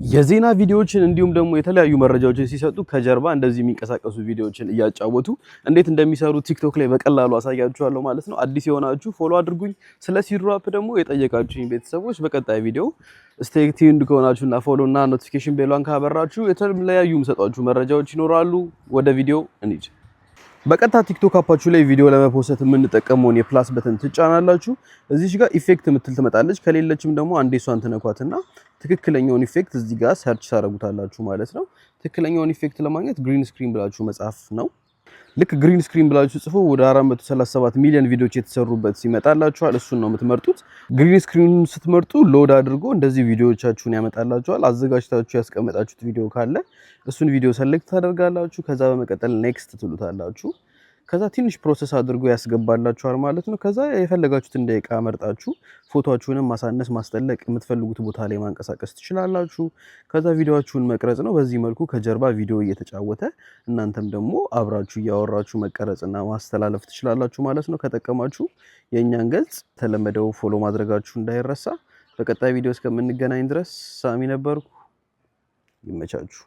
የዜና ቪዲዮዎችን እንዲሁም ደግሞ የተለያዩ መረጃዎችን ሲሰጡ ከጀርባ እንደዚህ የሚንቀሳቀሱ ቪዲዮዎችን እያጫወቱ እንዴት እንደሚሰሩ ቲክቶክ ላይ በቀላሉ አሳያችኋለሁ ማለት ነው። አዲስ የሆናችሁ ፎሎ አድርጉኝ። ስለ ሲድሮ አፕ ደግሞ የጠየቃችሁኝ ቤተሰቦች በቀጣይ ቪዲዮ ስቴይ ቲዩንድ ከሆናችሁና ፎሎ እና ኖቲፊኬሽን ቤሏን ካበራችሁ የተለያዩ የምሰጣችሁ መረጃዎች ይኖራሉ። ወደ ቪዲዮ እንሂድ። በቀጥታ ቲክቶክ አፓችሁ ላይ ቪዲዮ ለመፖስት የምንጠቀመውን የፕላስ በተን ትጫናላችሁ። እዚች ጋር ኢፌክት የምትል ትመጣለች። ከሌለችም ደግሞ አንዴ እሷን ትነኳትና ትክክለኛውን ኢፌክት እዚህ ጋር ሰርች ታደርጉታላችሁ ማለት ነው። ትክክለኛውን ኢፌክት ለማግኘት ግሪን ስክሪን ብላችሁ መጻፍ ነው። ልክ ግሪን ስክሪን ብላችሁ ጽፎ ወደ 437 ሚሊዮን ቪዲዮዎች የተሰሩበት ሲመጣላችኋል እሱን ነው የምትመርጡት። ግሪን ስክሪን ስትመርጡ ሎድ አድርጎ እንደዚህ ቪዲዮዎቻችሁን ያመጣላችኋል። አዘጋጅታችሁ ያስቀመጣችሁት ቪዲዮ ካለ እሱን ቪዲዮ ሰሌክት ታደርጋላችሁ። ከዛ በመቀጠል ኔክስት ትሉታላችሁ። ከዛ ትንሽ ፕሮሰስ አድርጎ ያስገባላችኋል ማለት ነው። ከዛ የፈለጋችሁትን ደቂቃ መርጣችሁ ፎቶአችሁንም ማሳነስ ማስጠለቅ የምትፈልጉት ቦታ ላይ ማንቀሳቀስ ትችላላችሁ። ከዛ ቪዲዮአችሁን መቅረጽ ነው። በዚህ መልኩ ከጀርባ ቪዲዮ እየተጫወተ እናንተም ደግሞ አብራችሁ እያወራችሁ መቀረጽና ማስተላለፍ ትችላላችሁ ማለት ነው። ከጠቀማችሁ የእኛን ገጽ ተለመደው ፎሎ ማድረጋችሁ እንዳይረሳ። በቀጣይ ቪዲዮ እስከምንገናኝ ድረስ ሳሚ ነበርኩ። ይመቻችሁ።